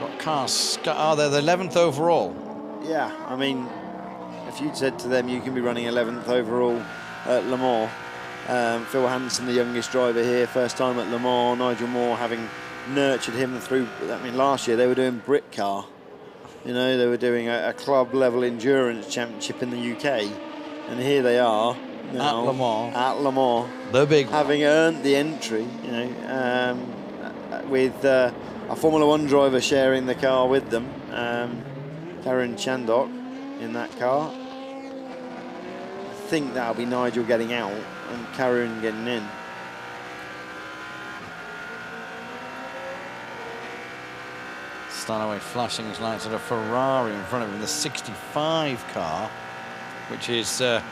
What cars are there? The 11th overall. Yeah, I mean, if you'd said to them you can be running 11th overall at Le Mans, Phil Hansen, the youngest driver here, first time at Le Mans, Nigel Moore having nurtured him through, I mean, last year they were doing Brit Car. You know, they were doing a club level endurance championship in the UK. And here they are now, at Le Mans, the big having earned the entry, you know, with a Formula One driver sharing the car with them, Darren Chandok in that car. I think that'll be Nigel getting out and Karen getting in. Stanaway flashing his lights at a Ferrari in front of him, the 65 car, which is the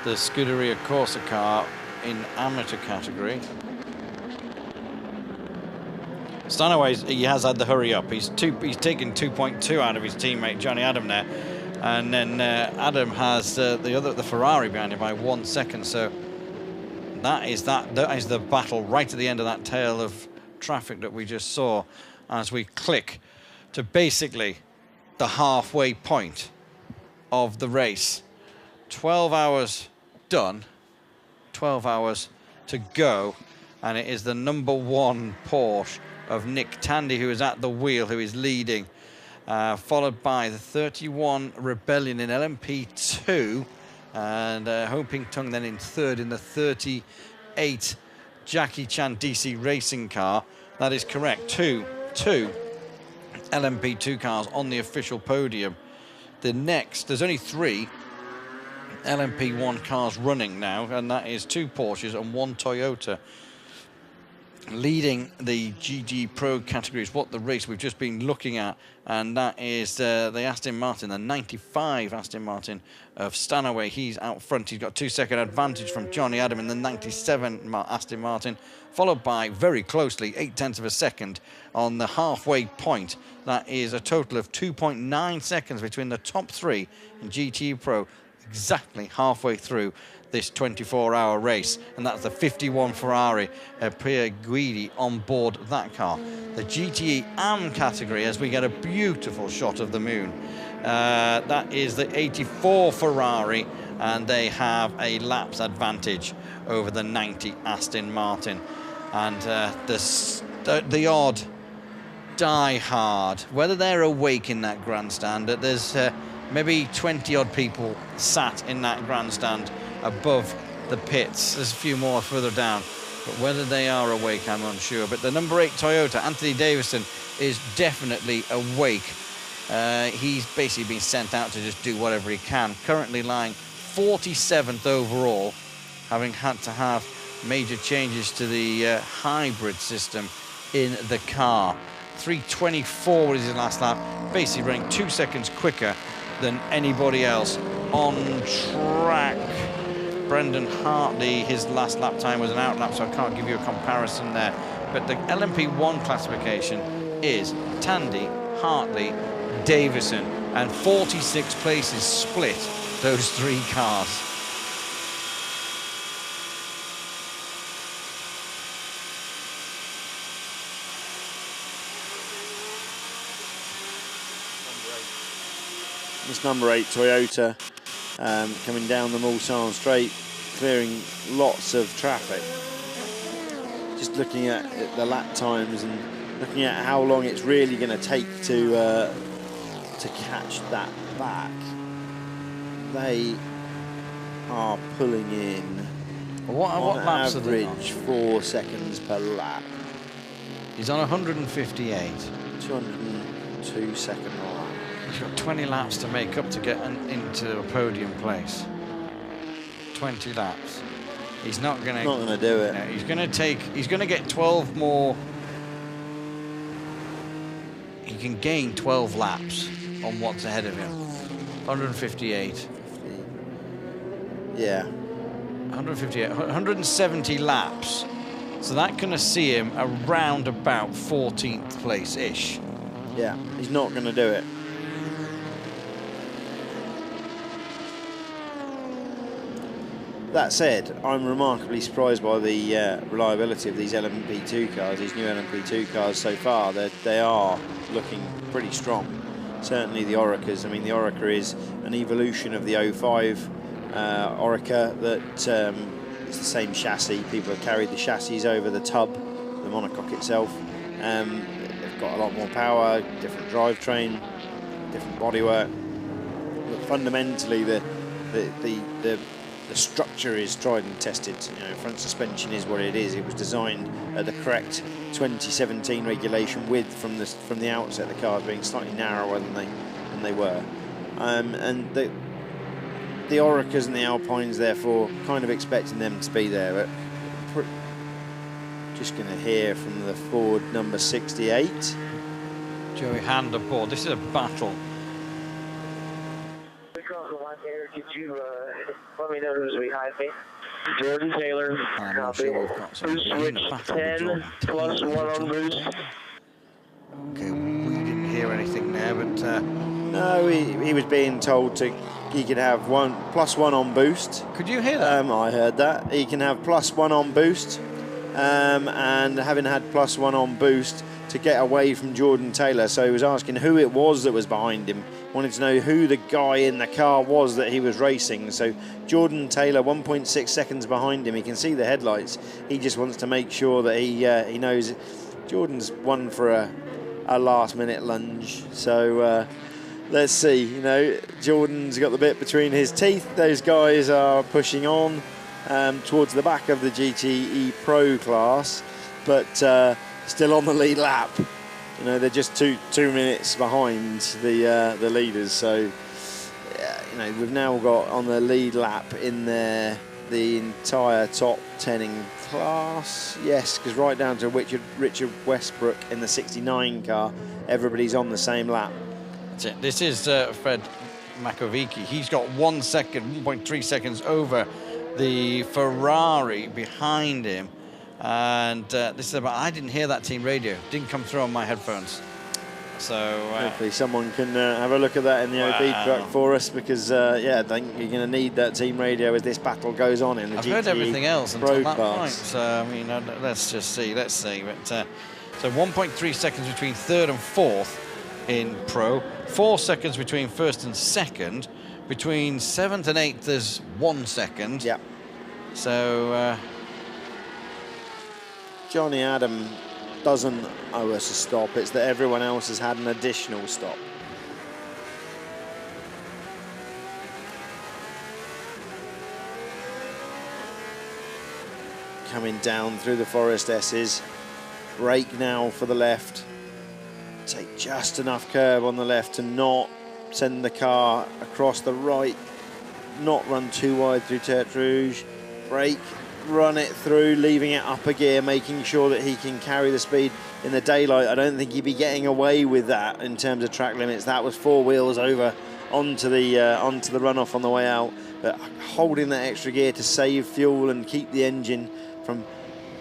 Scuderia Corsa car in amateur category. Stanaway, he has had the hurry up. He's taken 2.2 out of his teammate Johnny Adam there, and then Adam has the Ferrari behind him by 1 second. So that is the battle right at the end of that tail of traffic that we just saw, as we click to basically the halfway point of the race. 12 hours done, 12 hours to go, and it is the number 1 Porsche of Nick Tandy who is at the wheel, who is leading, followed by the 31 Rebellion in LMP2, and Ho Ping Tung then in third in the 38 Jackie Chan DC racing car. That is correct, two LMP2 cars on the official podium. The next, there's only 3 LMP1 cars running now, and that is 2 Porsches and 1 Toyota. Leading the GT Pro categories, what the race we've just been looking at, and that is the Aston Martin, the 95 Aston Martin of Stanaway. He's out front. He's got 2-second advantage from Johnny Adam in the 97 Aston Martin, followed by, very closely, 0.8 of a second on the halfway point. That is a total of 2.9 seconds between the top 3 in GT Pro, exactly halfway through this 24-hour race, and that's the 51 Ferrari, Pierre Guidi on board that car. The GTE AM category, as we get a beautiful shot of the moon, that is the 84 Ferrari, and they have a laps advantage over the 90 Aston Martin. And the odd die-hard, whether they're awake in that grandstand, there's maybe 20-odd people sat in that grandstand above the pits. There's a few more further down, but whether they are awake, I'm unsure. But the number 8 Toyota, Anthony Davison, is definitely awake. He's basically been sent out to just do whatever he can. Currently lying 47th overall, having had to have major changes to the hybrid system in the car. 3:24 was his last lap, basically running 2 seconds quicker than anybody else on track. Brendan Hartley, his last lap time was an out lap, so I can't give you a comparison there. But the LMP1 classification is Tandy, Hartley, Davison, and 46 places split those 3 cars. This number 8 Toyota coming down the Mulsanne straight, clearing lots of traffic. Just looking at the lap times and looking at how long it's really going to take to catch that back. They are pulling in what laps are they on? Average 4 seconds per lap. He's on 158. 202 second lap. He's got 20 laps to make up to get into a podium place. 20 laps. He's not going to do it. No, he's going to get 12 more. He can gain 12 laps on what's ahead of him. 158. Yeah. 158. 170 laps. So that's going to see him around about 14th place-ish. Yeah, he's not going to do it. That said, I'm remarkably surprised by the reliability of these LMP2 cars, these new LMP2 cars so far. They are looking pretty strong. Certainly the Orecas. I mean, the Oreca is an evolution of the 05 Oreca that is the same chassis. People have carried the chassis over the tub, the monocoque itself. They've got a lot more power, different drivetrain, different bodywork. But fundamentally, the structure is tried and tested. You know, front suspension is what it is. It was designed at the correct 2017 regulation width from the outset. The cars being slightly narrower than they were, and the Orecas and the Alpines, therefore, kind of expecting them to be there. But just going to hear from the Ford number 68, Joey Hand aboard. This is a battle. Could you let me know who's behind me? Jordan Taylor, copy. Switch 10 plus 1 on boost. Okay, we didn't hear anything there, but... no, he was being told he could have +1 on boost. Could you hear that? I heard that. He can have +1 on boost, and having had +1 on boost to get away from Jordan Taylor. So he was asking who it was that was behind him. Wanted to know who the guy in the car was that he was racing. So Jordan Taylor, 1.6 seconds behind him. He can see the headlights. He just wants to make sure that he knows Jordan's won for a last-minute lunge. So let's see. You know, Jordan's got the bit between his teeth. Those guys are pushing on towards the back of the GTE Pro class, but still on the lead lap. You know, they're just two minutes behind the leaders. So, you know, we've now got on the lead lap in there the entire top 10 in class. Yes, because right down to Richard Westbrook in the 69 car, everybody's on the same lap. That's it. This is Fred Makovici. He's got 1 second, 1.3 seconds over the Ferrari behind him. And this is about, I didn't hear that team radio, didn't come through on my headphones. So hopefully someone can have a look at that in the OB truck for us, because yeah, I think you're going to need that team radio as this battle goes on in the GTE. I've heard everything else until that point. So I mean, let's just see, let's see. But so 1.3 seconds between third and fourth in Pro, 4 seconds between first and second, between 7th and 8th there's 1 second. Yeah. So. Johnny Adam doesn't owe us a stop. It's that everyone else has had an additional stop. Coming down through the Forest S's. Brake now for the left. Take just enough curb on the left to not send the car across the right. Not run too wide through Tertre Rouge. Brake. Run it through, leaving it upper gear, making sure that he can carry the speed in the daylight. I don't think he'd be getting away with that in terms of track limits. That was 4 wheels over onto the runoff on the way out, but holding that extra gear to save fuel and keep the engine from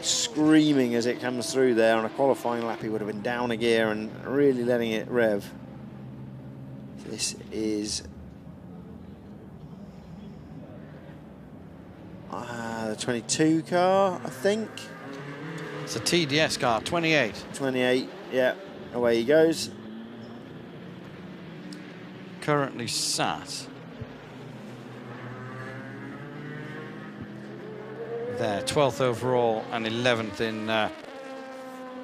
screaming as it comes through there. On a qualifying lap, he would have been down a gear and really letting it rev. This is the 22 car, I think. It's a TDS car, 28. 28, yeah, away he goes. Currently sat there, 12th overall and 11th in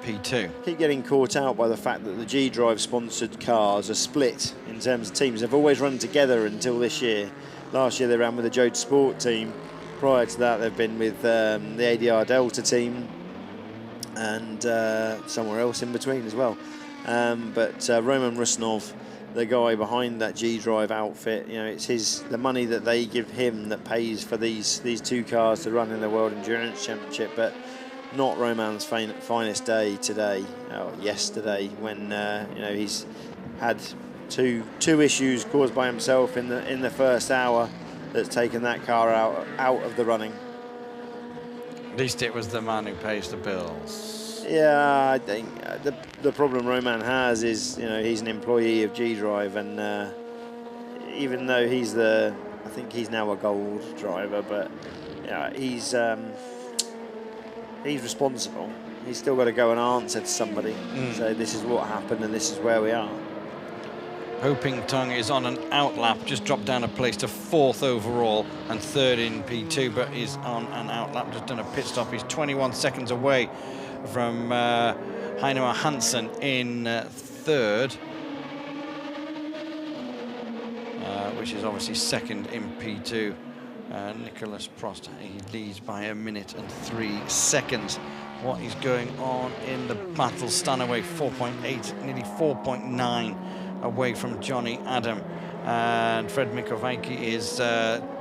P2. Keep getting caught out by the fact that the G-Drive sponsored cars are split in terms of teams. They've always run together until this year. Last year they ran with the Jode Sport team. Prior to that, they've been with the ADR Delta team and somewhere else in between as well. But Roman Rusnov, the guy behind that G-Drive outfit, you know, it's the money that they give him that pays for these two cars to run in the World Endurance Championship. But not Roman's finest day today, or yesterday, when you know, he's had two issues caused by himself in the first hour. That's taken that car out of the running. At least it was the man who pays the bills. Yeah, I think the problem Roman has is, you know, he's an employee of G-Drive, and even though I think he's now a gold driver, but Yeah, he's responsible. He's still got to go and answer to somebody. So this is what happened and this is where we are. Hoping Tung is on an out lap, just dropped down a place to 4th overall and 3rd in P2, but is on an out lap, just done a pit stop. He's 21 seconds away from Heino Hansen in 3rd, which is obviously 2nd in P2. Nicholas Prost, he leads by 1 minute and 3 seconds. What is going on in the battle? Stanaway 4.8, nearly 4.9 away from Johnny Adam, and Fred Mikovaiki is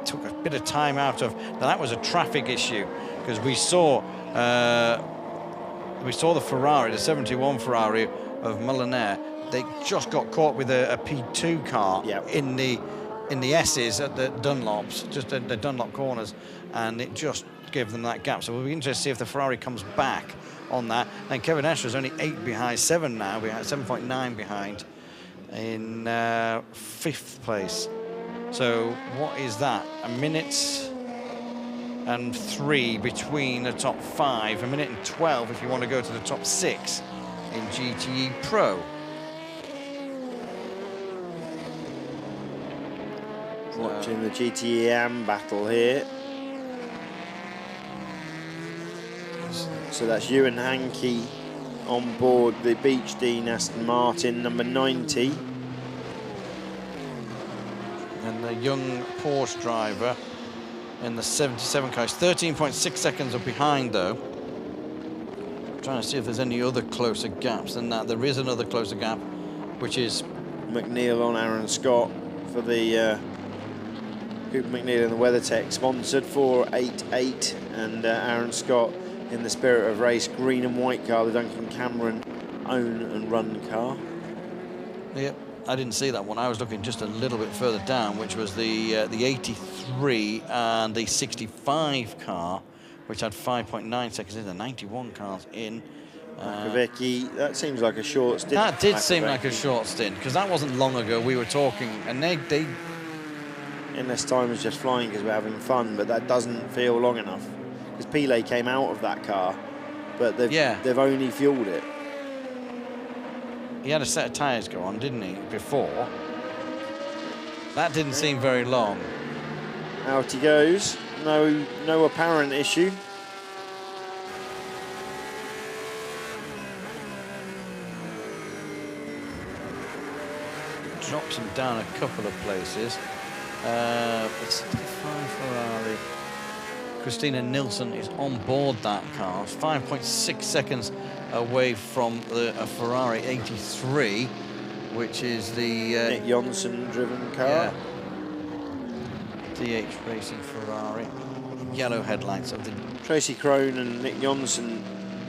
took a bit of time out of. Now that was a traffic issue because we saw the Ferrari, the 71 Ferrari of Molinare. They just got caught with a P2 car in the S's at the Dunlops, just at the Dunlop corners, and it just gave them that gap. So we'll be interested to see if the Ferrari comes back on that. And Kevin Escher is only 8 behind, 7 now, 7.9 behind in 5th place. So what is that? 1 minute and 3 between the top 5, 1 minute and 12 if you want to go to the top 6 in GTE Pro. Watching the GTE AM battle here. So that's Ewan Hankey on board the Beech Dean Aston Martin, number 90. And the young Porsche driver in the 77 car is 13.6 seconds up behind, though. I'm trying to see if there's any other closer gaps than that. There is another closer gap, which is McNeil on Aaron Scott for the Cooper McNeil and the WeatherTech, sponsored 488, and Aaron Scott in the Spirit of Race green and white car, the Duncan Cameron own and run car. Yep, I didn't see that one. I was looking just a little bit further down, which was the 83 and the 65 car, which had 5.9 seconds in. The 91 cars in. Makoviecki, that seems like a short stint. That did seem like a short stint, because that wasn't long ago we were talking, and they unless time is just flying because we're having fun, but that doesn't feel long enough. Because Pile came out of that car, but they've only fueled it. He had a set of tyres go on, didn't he, before? That didn't seem very long. Out he goes. No apparent issue. Drops him down a couple of places. It's 65 Ferrari. Christina Nilsson is on board that car, 5.6 seconds away from a Ferrari 83, which is the Nick Johnson driven car. Yeah. DH Racing Ferrari. Yellow headlights of the Tracy Crone and Nick Johnson,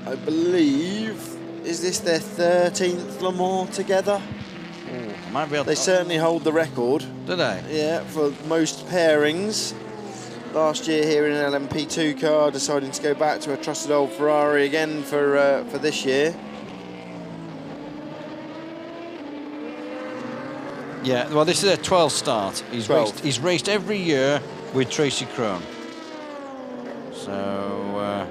I believe, is this their 13th Le Mans together? I might be able they certainly hold the record. Do they? Yeah, for most pairings. Last year here in an LMP2 car, deciding to go back to a trusted old Ferrari again for this year. Yeah, well, this is a 12 start. He's raced every year with Tracy Crone. So,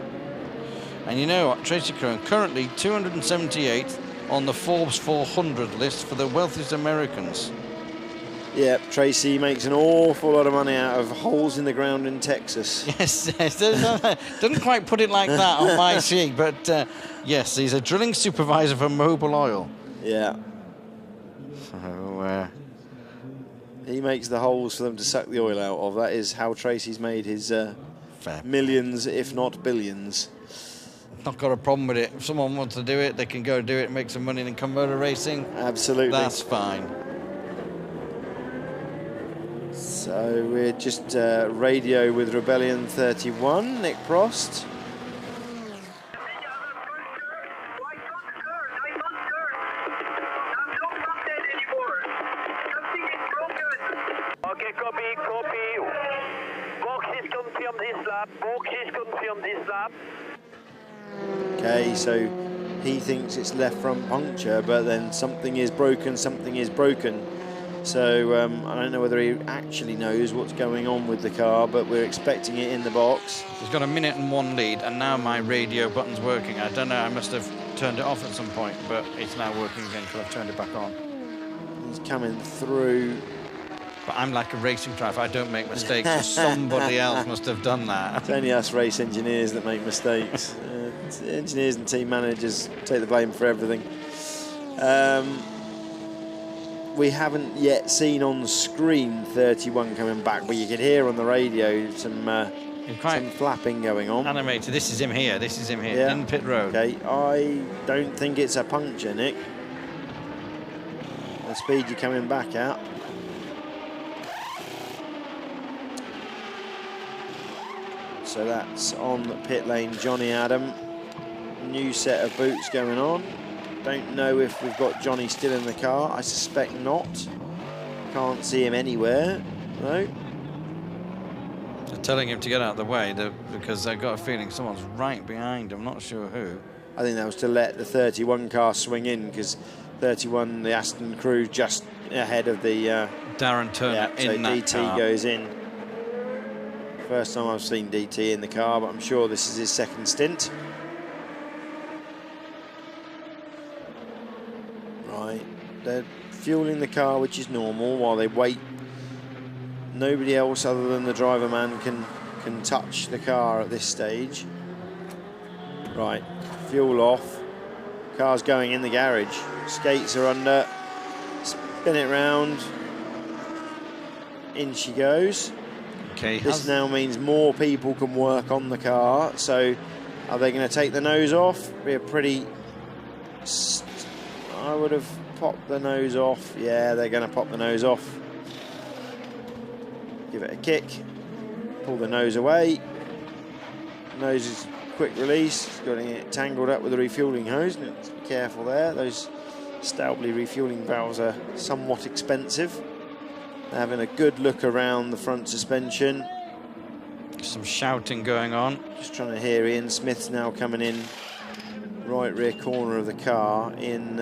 and you know what, Tracy Crone currently 278th on the Forbes 400 list for the wealthiest Americans. Yeah, Tracy makes an awful lot of money out of holes in the ground in Texas. Yes, didn't quite put it like that on my sheet, but yes, he's a drilling supervisor for Mobil Oil. Yeah. So he makes the holes for them to suck the oil out of. That is how Tracy's made his millions, if not billions. Not got a problem with it. If someone wants to do it, they can go do it, make some money, and then come motor racing. Absolutely. That's fine. So we're just radio with Rebellion 31, Nick Prost. Okay, copy. Box is confirmed this lap. Box is confirmed this lap. Okay, so he thinks it's left front puncture, but then something is broken. So I don't know whether he actually knows what's going on with the car, but we're expecting it in the box. He's got 1 minute and 1 lead, and now my radio button's working. I don't know, I must have turned it off at some point, but it's now working again because I've turned it back on. He's coming through. But I'm like a racing driver, I don't make mistakes, so somebody else must have done that. It's only us race engineers that make mistakes. Engineers and team managers take the blame for everything. We haven't yet seen on screen 31 coming back, but you could hear on the radio some flapping going on. Animated, this is him here, yeah. In pit road. Okay, I don't think it's a puncture, Nick. The speed you're coming back at. So that's on the pit lane, Johnny Adam. New set of boots going on. Don't know if we've got Johnny still in the car. I suspect not. Can't see him anywhere. No. They're telling him to get out of the way because I've got a feeling someone's right behind him. I'm not sure who. I think that was to let the 31 car swing in because 31, the Aston crew, just ahead of the Darren Turner in so that DT car. Goes in. First time I've seen DT in the car, but I'm sure this is his second stint. Right, they're fueling the car, which is normal, while they wait. Nobody else other than the driver man can touch the car at this stage. Right, fuel off. Car's going in the garage. Skates are under. Spin it round. In she goes. Okay, this now means more people can work on the car. So are they going to take the nose off? Be a pretty... I would have popped the nose off. Yeah, they're going to pop the nose off. Give it a kick. Pull the nose away. Nose is quick release. It's got to get tangled up with the refueling hose. Be careful there. Those Staubli refueling valves are somewhat expensive. They're having a good look around the front suspension. Some shouting going on. Just trying to hear Ian Smith's now coming in right rear corner of the car in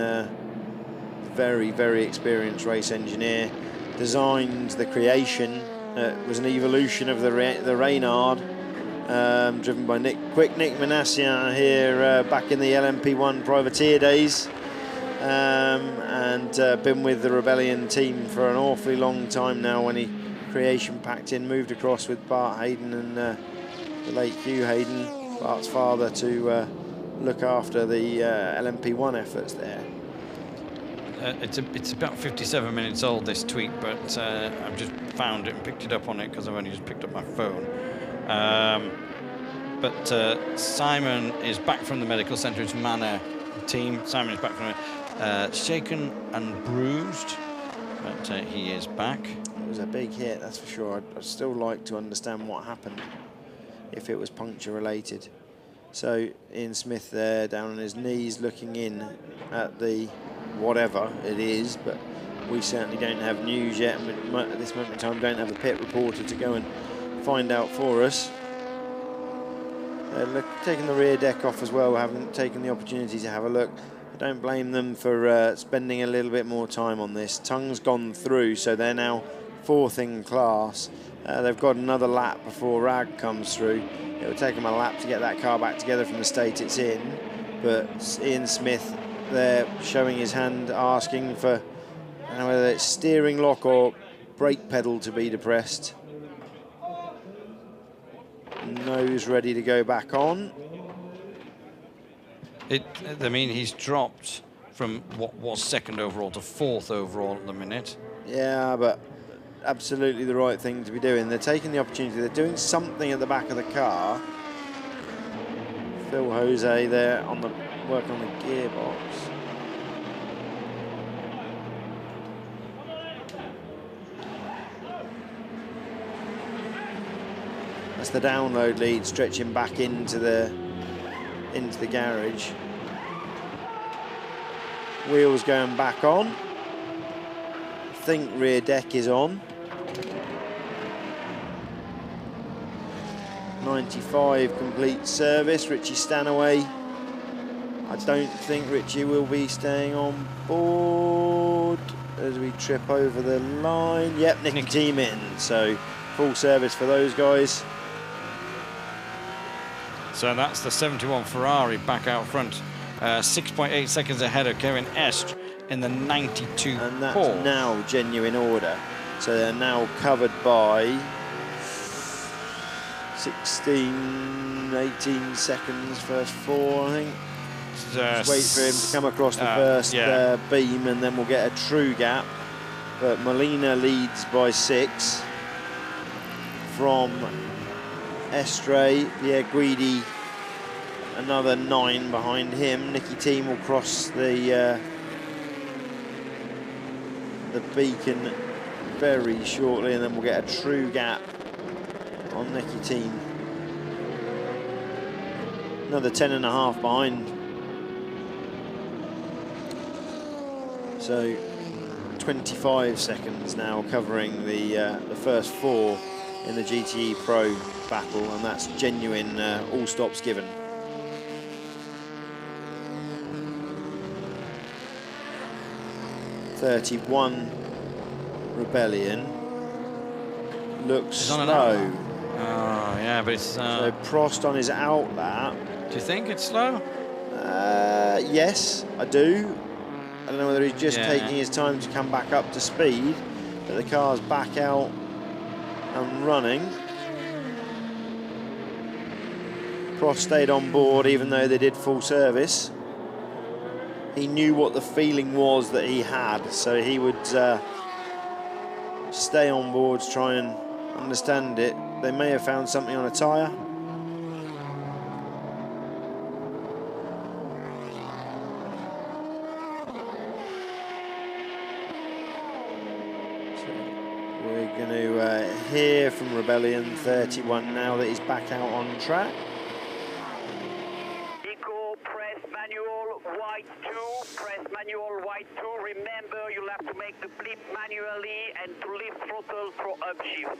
very, very experienced race engineer. Designed the creation. It was an evolution of the Reynard, driven by Nick Manassian here back in the LMP1 privateer days. And been with the Rebellion team for an awfully long time now. When he creation packed in, moved across with Bart Hayden and the late Hugh Hayden, Bart's father, to look after the LMP1 efforts there. It's about 57 minutes old, this tweet, but I've just found it and picked it up on it because I've only just picked up my phone. But Simon is back from the medical centre. It's Manor team. Simon is back from it. Shaken and bruised, but he is back. It was a big hit, that's for sure. I'd still like to understand what happened, if it was puncture related. So Ian Smith there, down on his knees, looking in at the whatever it is, but we certainly don't have news yet. At this moment in time, don't have a pit reporter to go and find out for us. They're taking the rear deck off as well, haven't taken the opportunity to have a look. I don't blame them for spending a little bit more time on this. Tung's gone through, so they're now fourth in class. They've got another lap before Rag comes through. It will take them a lap to get that car back together from the state it's in. But Ian Smith there showing his hand, asking for whether it's steering lock or brake pedal to be depressed. Nose ready to go back on. I mean, he's dropped from what was second overall to fourth overall at the minute. Yeah, but absolutely the right thing to be doing. They're taking the opportunity. They're doing something at the back of the car. Phil Jose there on the work on the gearbox. That's the download lead stretching back into the garage. Wheels going back on. I think rear deck is on. 95 complete service. Richie Stanaway. I don't think Richie will be staying on board. as we trip over the line. Yep, Nicky team in, so full service for those guys. So that's the 71 Ferrari back out front. 6.8 seconds ahead of Kevin Est in the 92 And that's Porsche. now genuine order. So they're now covered by 16, 18 seconds, first 4, I think. Just wait for him to come across the first beam, and then we'll get a true gap. But Molina leads by 6 from Estre. Pierre Guidi another 9 behind him. Nicky Team will cross the beacon very shortly, and then we'll get a true gap on Nicky Team. Another 10.5 behind. So 25 seconds now covering the first 4 in the GTE Pro battle, and that's genuine all stops given. '31 Rebellion looks slow. Oh yeah, but it's so Prost on his out lap. Do you think it's slow? Yes, I do. I don't know whether he's just taking his time to come back up to speed, but the car's back out and running. Prost stayed on board even though they did full service. He knew what the feeling was that he had, so he would stay on board to try and understand it. They may have found something on a tyre. We're going to hear from Rebellion 31 now that he's back out on track. Eco, press manual, white 2, press manual, white 2. Remember, you'll have to make the blip manually and to lift throttle through upshift.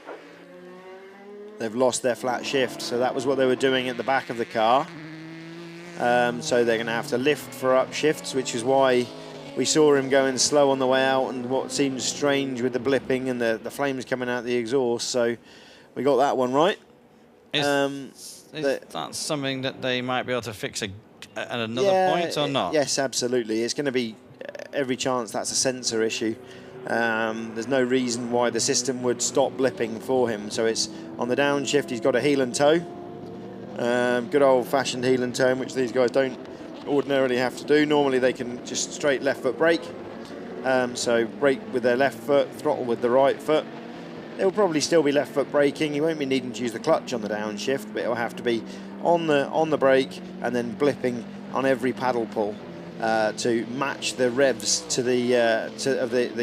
They've lost their flat shift, so that was what they were doing at the back of the car. So they're going to have to lift for upshifts, which is why we saw him going slow on the way out, and what seemed strange with the blipping and the flames coming out the exhaust. So we got that one right. Is that something that they might be able to fix at another point or not? Yes, absolutely. It's going to be every chance that's a sensor issue. There's no reason why the system would stop blipping for him. So it's on the downshift, he's got a heel and toe. Good old-fashioned heel and toe, which these guys don't ordinarily have to do. Normally they can just straight left foot brake. So brake with their left foot, throttle with the right foot. It'll probably still be left foot braking. You won't be needing to use the clutch on the downshift, but it'll have to be on the brake and then blipping on every paddle pull to match the revs to the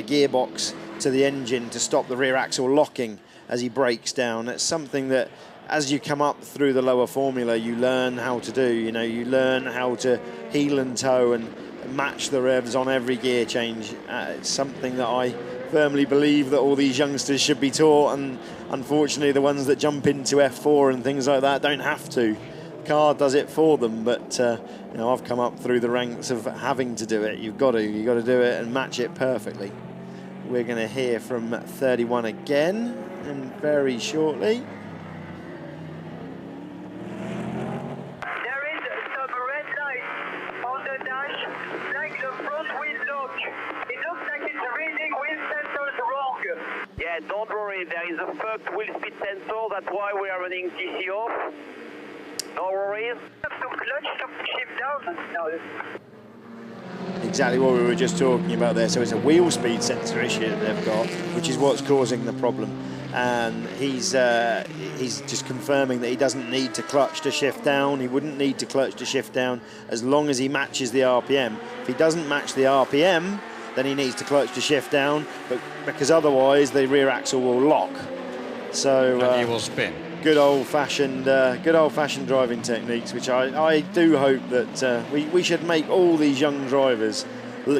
gearbox to the engine to stop the rear axle locking as he brakes down. It's something that, as you come up through the lower formula, you learn how to do. You know, you learn how to heel and toe and match the revs on every gear change. It's something that I firmly believe that all these youngsters should be taught, and unfortunately the ones that jump into F4 and things like that don't have to. The car does it for them, but you know, I've come up through the ranks of having to do it. You've got to do it and match it perfectly. We're going to hear from 31 again, and very shortly. Yeah, don't worry, there is a fucked wheel speed sensor, that's why we are running TC off. No worries. Have to clutch to shift down. No. Exactly what we were just talking about there. So it's a wheel speed sensor issue that they've got, which is what's causing the problem. And he's just confirming that he doesn't need to clutch to shift down. He wouldn't need to clutch to shift down as long as he matches the RPM. If he doesn't match the RPM, then he needs to clutch to shift down, but because otherwise the rear axle will lock. So and he will spin. Good old-fashioned driving techniques, which I do hope that we should make all these young drivers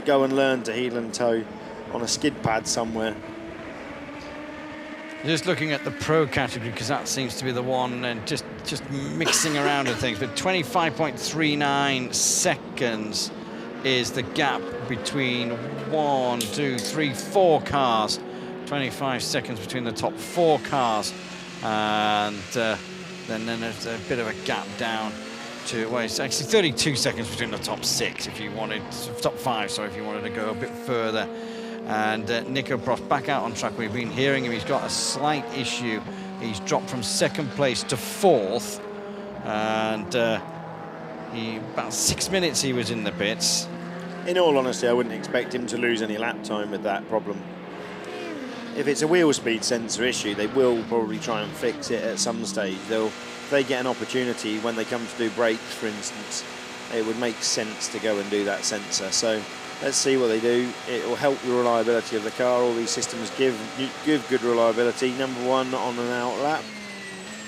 go and learn to heel and toe on a skid pad somewhere. Just looking at the pro category, because that seems to be the one, and just mixing around with things. But 25.39 seconds is the gap between 1, 2, 3, 4 cars. 25 seconds between the top 4 cars, and then there's a bit of a gap down to, well, it's actually 32 seconds between the top 6 if you wanted, top 5, sorry, if you wanted to go a bit further. And Nico Prost back out on track. We've been hearing him, he's got a slight issue. He's dropped from 2nd place to 4th, and about 6 minutes he was in the pits. In all honesty, I wouldn't expect him to lose any lap time with that problem. If it's a wheel speed sensor issue, they will probably try and fix it at some stage. If they get an opportunity when they come to do brakes, for instance, it would make sense to go and do that sensor. So let's see what they do. It will help the reliability of the car. All these systems give good reliability. Number 1 on and out lap.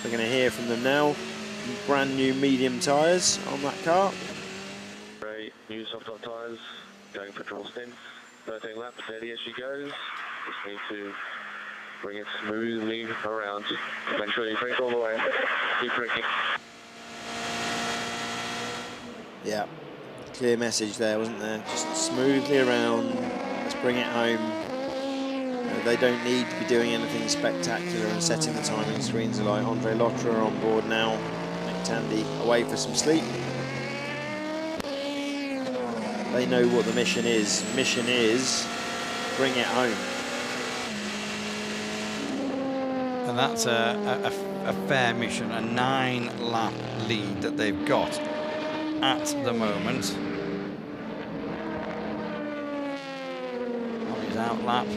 We're going to hear from them now. Brand new medium tyres on that car. Great, new soft top tyres, going for triple stints. 13 laps, steady as she goes. Just need to bring it smoothly around. Make sure you brake all the way. Keep braking. Yeah, clear message there, wasn't there? Just smoothly around. Let's bring it home. They don't need to be doing anything spectacular and setting the timing screens alight. Andre Lotra on board now. Nick Tandy away for some sleep. They know what the mission is. Mission is bring it home. And that's a fair mission, a 9-lap lead that they've got at the moment. On his out lap.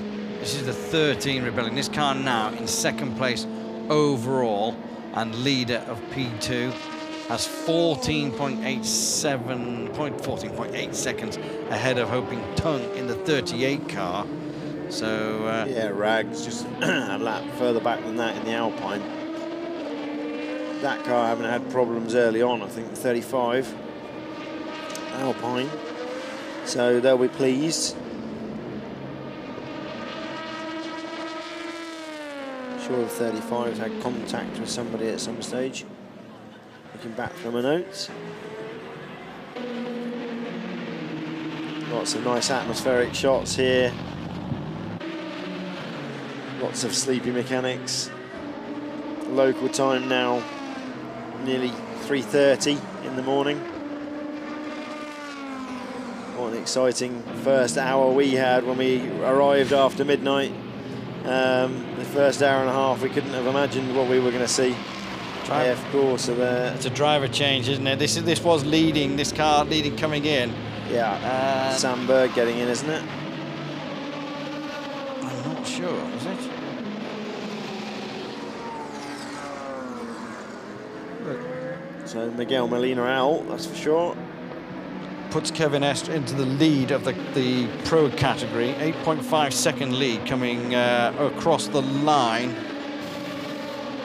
This is the 13 rebelling. This car now in 2nd place overall and leader of P2. Has 14.8 seconds ahead of Hoping Tung in the 38 car. So yeah, Rags just a lap further back than that in the Alpine. That car haven't had problems early on. I think the 35 Alpine. So they'll be pleased. Sure, the 35's had contact with somebody at some stage. Looking back from my notes. Lots of nice atmospheric shots here. Lots of sleepy mechanics. Local time now, nearly 3:30 in the morning. What an exciting first hour we had when we arrived after midnight. The first hour and a half, we couldn't have imagined what we were going to see. AF Corsa there. It's a driver change, isn't it? This was leading, this car leading coming in. Yeah, Sam Berg getting in, isn't it? I'm not sure, is it? So Miguel Molina out, that's for sure. Puts Kevin Est into the lead of the pro category. 8.5 second lead coming across the line.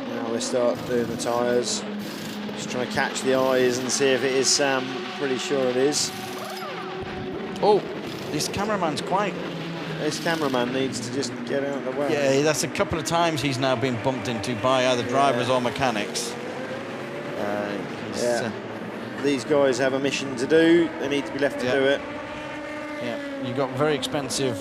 Now we start doing the tyres. Just trying to catch the eyes and see if it is Sam. Pretty sure it is. Oh, this cameraman's quite... This cameraman needs to just get out of the way. Yeah, that's a couple of times he's now been bumped into by either drivers or mechanics. These guys have a mission to do. They need to be left to do it. Yeah, you've got very expensive,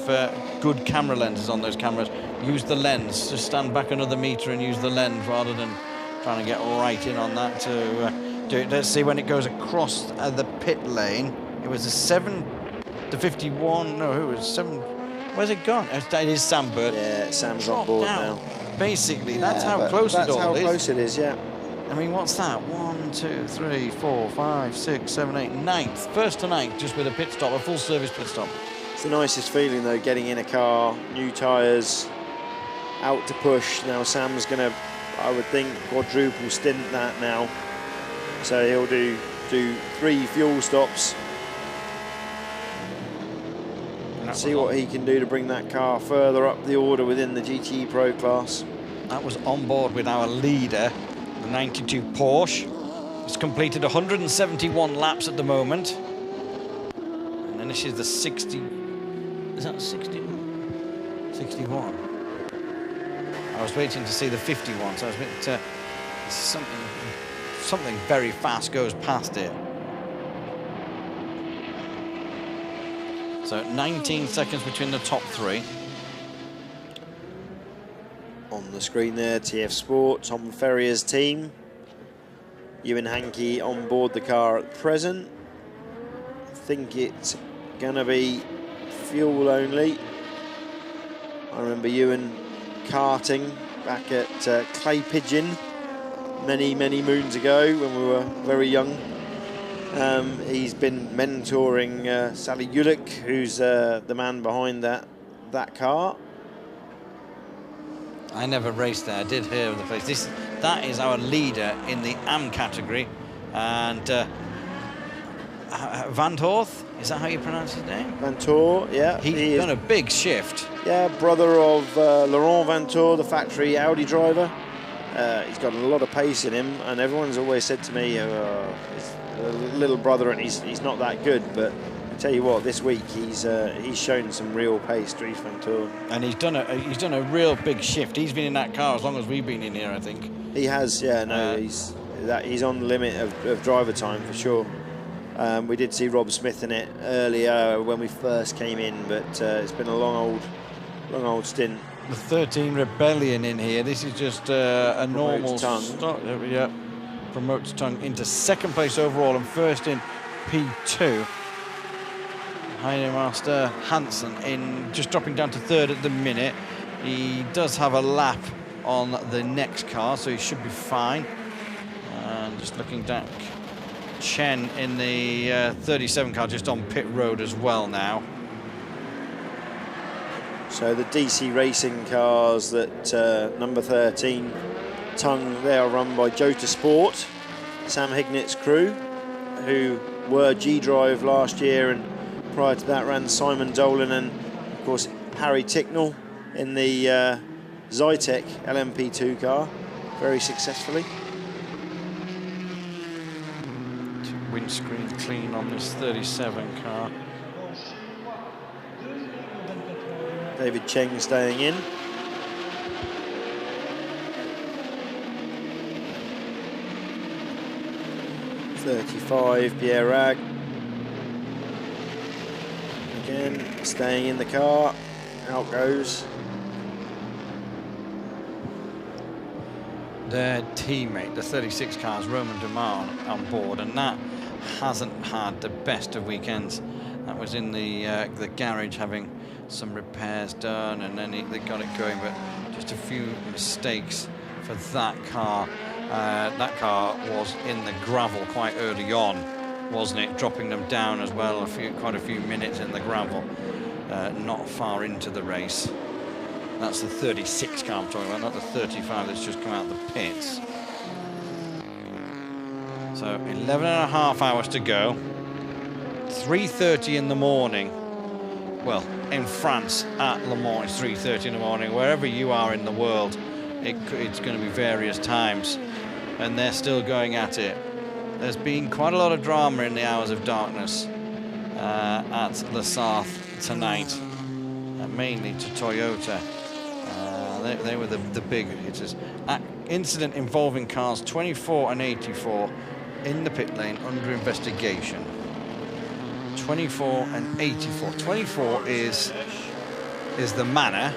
good camera lenses on those cameras. Use the lens. Just stand back another meter and use the lens rather than trying to get right in on that to do it. Let's see when it goes across the pit lane. It was a 7 to 51. No, who was 7? Where's it gone? It is Sam Bird. Yeah, Sam's on board now. Basically, that's how close it all is. That's how close it is, yeah. I mean, what's that? 1, 2, 3, 4, 5, 6, 7, 8, 9th. First to 9th, just with a pit stop, a full service pit stop. It's the nicest feeling, though, getting in a car, new tyres, out to push. Now Sam's going to, I would think, quadruple stint that now. So he'll do 3 fuel stops. See what he can do to bring that car further up the order within the GTE Pro class. That was on board with our leader, the 92 Porsche. It's completed 171 laps at the moment. And then this is the 60... Is that 60? 61. I was waiting to see the 51, so I was a bit... something very fast goes past it. So 19 seconds between the top three. On the screen there, TF Sport, Tom Ferrier's team. Ewan Hankey on board the car at present. I think it's going to be fuel only. I remember Ewan karting back at Clay Pigeon many moons ago when we were very young. He's been mentoring Sally Ulick, who's the man behind that car. I never raced there. I did hear of the place. That is our leader in the AM category, and Van Torth, is that how you pronounce his name? Van Tor, yeah. He's done a big shift. Yeah, brother of Laurent Van Tor, the factory Audi driver. He's got a lot of pace in him, and everyone's always said to me, he's a little brother and he's not that good, but I tell you what, this week he's shown some real pace, Dries Van Tor. And he's done a real big shift. He's been in that car as long as we've been in here, I think. He has, yeah. No, he's on the limit of driver time for sure. We did see Rob Smith in it earlier when we first came in, but it's been a long old stint. The 13 Rebellion in here. This is just a normal start. Yeah, promotes Tongue into second place overall and first in P2. Heine Master Hansen in just dropping down to third at the minute. He does have a lap on the next car, so he should be fine. And just looking back, Chen in the 37 car just on pit road as well now. So the DC Racing cars that number 13 Tongue, they are run by Jota Sport, Sam Hignett's crew, who were G-Drive last year, and prior to that ran Simon Dolan and of course Harry Ticknell in the Zytec LMP2 car very successfully. Windscreen clean on this 37 car. David Cheng staying in. .35 Pierre Rag. Again, staying in the car. Out goes their teammate, the 36 cars, Roman Dumas on board, and that hasn't had the best of weekends. That was in the garage having some repairs done, and then they got it going, but just a few mistakes for that car. That car was in the gravel quite early on, wasn't it? Dropping them down as well, quite a few minutes in the gravel, not far into the race. That's the 36 car I'm talking about, not the 35 that's just come out of the pits. So 11 and a half hours to go. 3:30 in the morning. Well, in France at Le Mans, it's 3:30 in the morning. Wherever you are in the world, it's going to be various times, and they're still going at it. There's been quite a lot of drama in the hours of darkness at Le Sarthe tonight, mainly to Toyota. They were the big hitters. Incident involving cars 24 and 84 in the pit lane under investigation. 24 and 84. 24 is the Manor.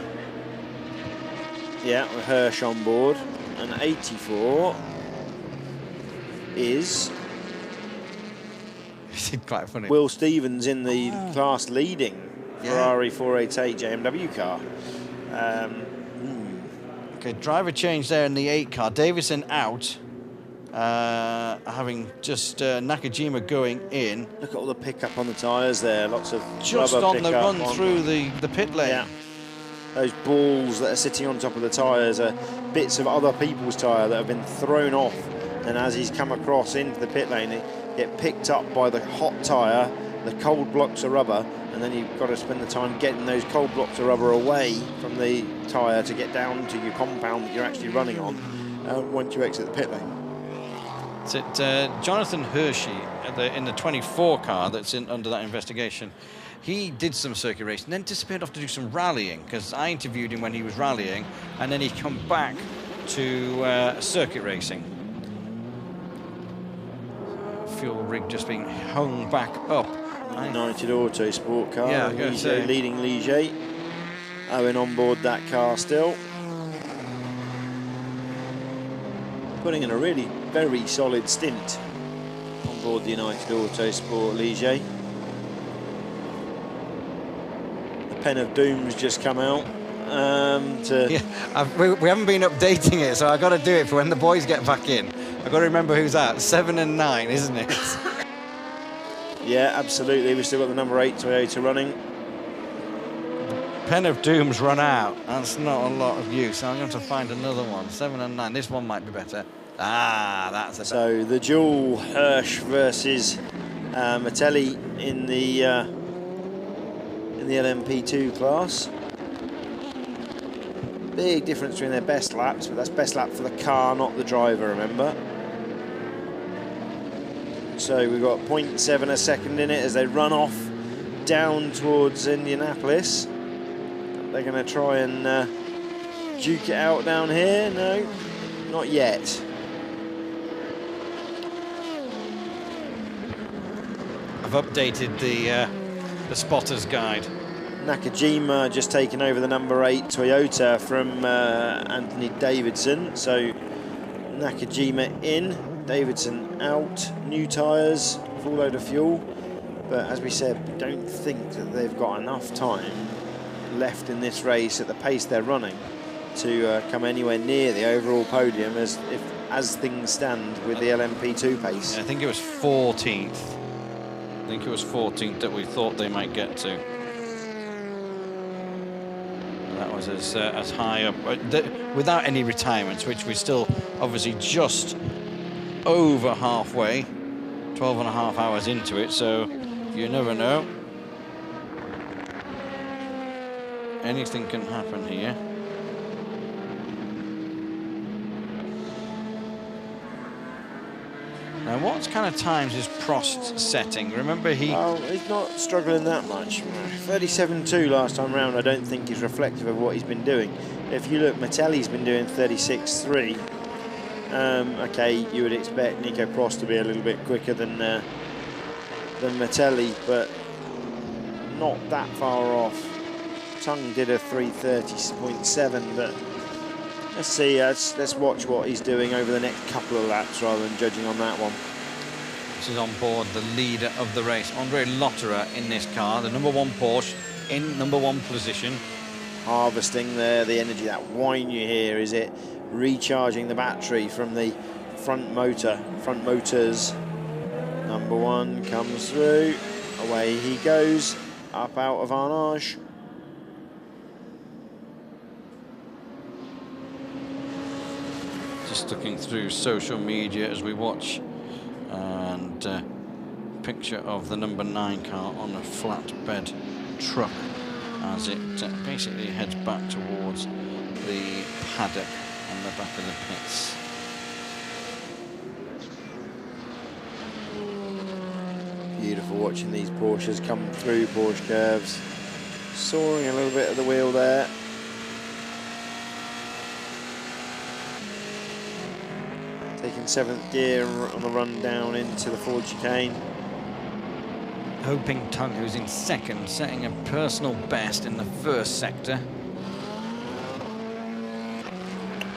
Yeah, with Hirsch on board. And 84 is quite funny. Will Stevens in the class leading Ferrari 488 JMW car. Okay, driver change there in the 8 car. Davison out, having just Nakajima going in. Look at all the pickup on the tyres there. Lots of just rubber on the run through the pit lane. Yeah. Those balls that are sitting on top of the tyres are bits of other people's tyre that have been thrown off, and as he's come across into the pit lane, they get picked up by the hot tyre, the cold blocks of rubber, and then you've got to spend the time getting those cold blocks of rubber away from the tyre to get down to your compound that you're actually running on once you exit the pit lane. It's Jonathan Hershey in the 24 car that's under that investigation. He did some circuit racing, then disappeared off to do some rallying, because I interviewed him when he was rallying, and then he come back to circuit racing. Fuel rig just being hung back up United Autosport car. Yeah, I was gonna say. Leading Ligier. Owen on board that car still. Putting in a really very solid stint on board the United Autosport Ligier. The Pen of Doom's just come out. We haven't been updating it, so I've got to do it for when the boys get back in. I've got to remember who's that. 7 and 9, isn't it? Yeah, absolutely. We've still got the number 8 Toyota running. Pen of Doom's run out. That's not a lot of use. I'm going to find another one. 7 and 9. This one might be better. Ah, that's a So the duel Hirsch versus Mattelli in the LMP2 class. Big difference between their best laps, but that's best lap for the car, not the driver, remember. So we've got 0.7 a second in it as they run off down towards Indianapolis. They're going to try and duke it out down here. No, not yet. I've updated the spotter's guide. Nakajima just taken over the number 8 Toyota from Anthony Davidson. So Nakajima in, Davidson out, new tyres, full load of fuel. But as we said, we don't think that they've got enough time left in this race at the pace they're running to come anywhere near the overall podium as things stand with the LMP2 pace. I think it was 14th. I think it was 14th that we thought they might get to. That was as high up, without any retirements, which we're still obviously just over halfway, 12 and a half hours into it, so you never know. Anything can happen here. Now, what kind of times is Prost setting? Remember, he's not struggling that much. 37.2 last time round, I don't think is reflective of what he's been doing. If you look, Mattelli's been doing 36.3. Okay, you would expect Nico Prost to be a little bit quicker than Mattelli, but not that far off. Tung did a 3:30.7, but let's see. Let's watch what he's doing over the next couple of laps rather than judging on that one. This is on board the leader of the race, Andre Lotterer, in this car, the number 1 Porsche in number 1 position. Harvesting there, the energy, that whine you hear, is it recharging the battery from the front motors. Number 1 comes through, away he goes, up out of Arnage. Just looking through social media as we watch, and picture of the number 9 car on a flatbed truck as it basically heads back towards the paddock on the back of the pits. Beautiful watching these Porsches come through Porsche curves, soaring a little bit at the wheel there. Taking 7th gear on the run down into the Ford chicane. Hoping Tung, who's in 2nd, setting a personal best in the 1st sector.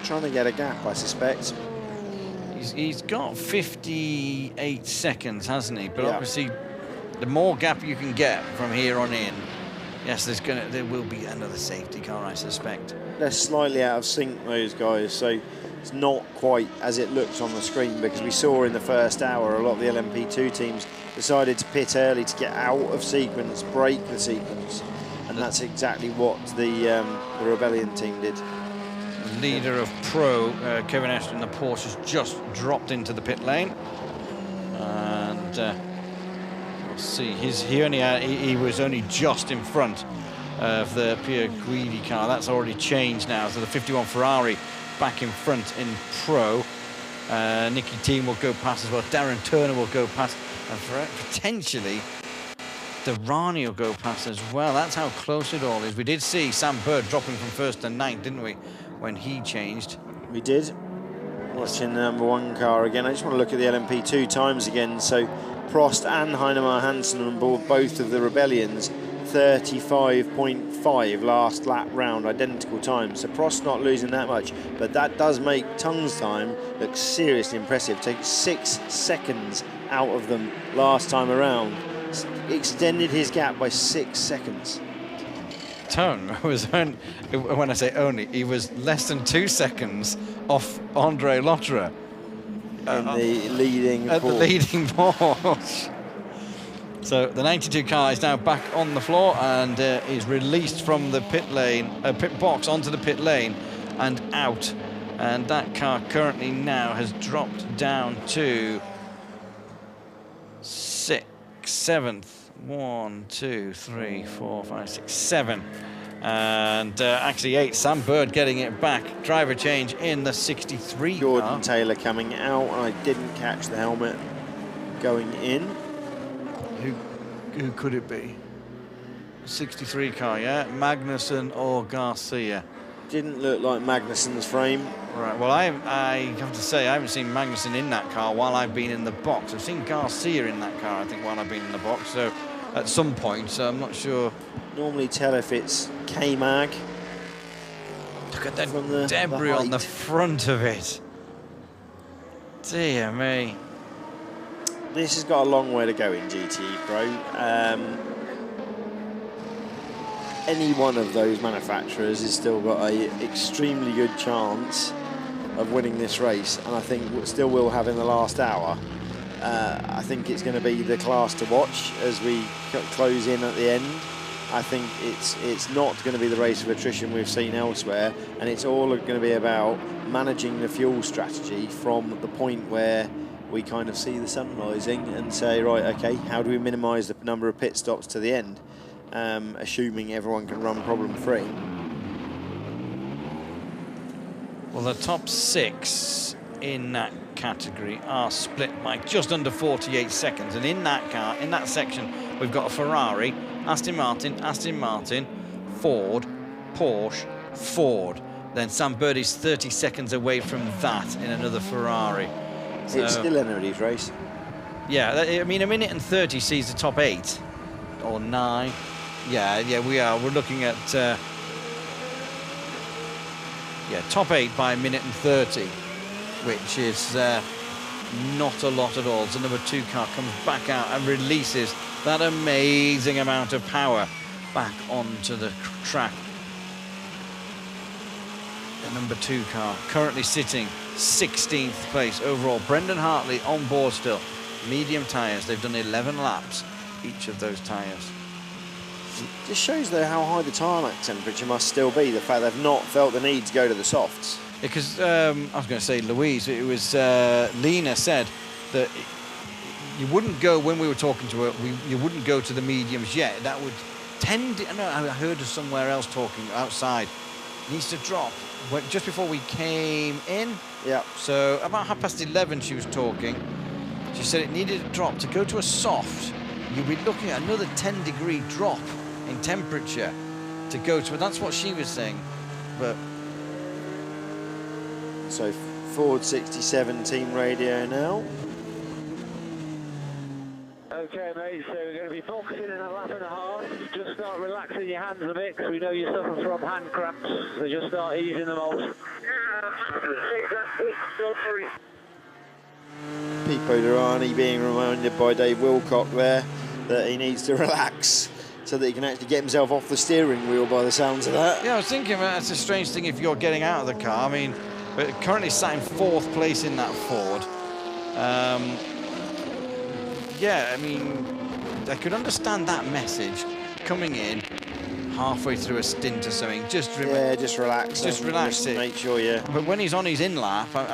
Trying to get a gap, I suspect. He's got 58 seconds, hasn't he? But yeah, obviously, the more gap you can get from here on in, yes, there will be another safety car, I suspect. They're slightly out of sync, those guys, so it's not quite as it looks on the screen, because we saw in the first hour a lot of the LMP2 teams decided to pit early to get out of sequence, break the sequence, and that's exactly what the Rebellion team did. The leader of Pro, Kevin Ashton, the Porsche, has just dropped into the pit lane, and we'll see. He was only just in front of the Pierre Guidi car. That's already changed now, so the 51 Ferrari back in front in Pro. Nicky Team will go past as well. Darren Turner will go past, and potentially Durrani will go past as well. That's how close it all is. We did see Sam Bird dropping from 1st to 9th, didn't we, when he changed? We did. Watching the number 1 car again. I just want to look at the LMP2 times again. So Prost and Heinemeier Hansen on board both of the Rebellions, 35.5 last lap round, identical times. So Prost not losing that much, but that does make Tung's time look seriously impressive. Take 6 seconds out of them last time around. Extended his gap by 6 seconds. Tung was, when I say only, he was less than 2 seconds off Andre Lotterer. In the leading at the leading Porsche. So the 92 car is now back on the floor and is released from the pit box onto the pit lane and out. And that car currently now has dropped down to 7th. 1, 2, 3, 4, 5, 6, 7. And actually 8. Sam Bird getting it back. Driver change in the 63 Jordan car. Taylor coming out, and I didn't catch the helmet going in. Who could it be? 63 car, yeah? Magnussen or Garcia? Didn't look like Magnussen's frame. Right, well, I have to say, I haven't seen Magnussen in that car while I've been in the box. I've seen Garcia in that car, I think, while I've been in the box, so at some point, so I'm not sure. Normally tell if it's K-Mag. Look at that debris on the front of it. Dear me. This has got a long way to go in GT Pro. Any one of those manufacturers has still got a extremely good chance of winning this race, and I think still will have in the last hour. I think it's going to be the class to watch as we close in at the end. I think it's not going to be the race of attrition we've seen elsewhere, and it's all going to be about managing the fuel strategy from the point where we kind of see the sun rising and say, right, okay, how do we minimise the number of pit stops to the end? Assuming everyone can run problem-free. Well, the top 6 in that category are split by just under 48 seconds. And in that car, in that section, we've got a Ferrari, Aston Martin, Ford, Porsche, Ford. Then Sam Bird is 30 seconds away from that in another Ferrari. So, it's still anybody's race. Yeah, I mean, 1 minute and 30 sees the top 8 or 9. Yeah, we are. We're looking at top 8 by 1 minute and 30, which is not a lot at all. So number 2 car comes back out and releases that amazing amount of power back onto the track. The number 2 car currently sitting 16th place overall. Brendan Hartley on board still. Medium tyres. They've done 11 laps, each of those tyres. Just shows though how high the tarmac temperature must still be, the fact they've not felt the need to go to the softs. Because I was going to say Louise, it was Lena said that you wouldn't go, when we were talking to her, you wouldn't go to the mediums yet. That would tend, I heard of somewhere else talking outside, needs to drop just before we came in. Yeah. So about 11:30 she was talking. She said it needed a drop to go to a soft. You'd be looking at another 10-degree drop in temperature to go to it. That's what she was saying. But so Ford 67 team radio now. Okay, mate, so we're going to be focusing in a lap and a half. Just start relaxing your hands a bit, because we know you suffer from hand cramps, so just start easing them off. Pipo Derani being reminded by Dave Wilcock there that he needs to relax so that he can actually get himself off the steering wheel by the sounds of that. yeah, I was thinking that's a strange thing if you're getting out of the car. I mean, we're currently sat in 4th place in that Ford. Yeah, I mean, I could understand that message coming in halfway through a stint or something. Just relax. Just relax it. Make sure you. But when he's on his in lap, but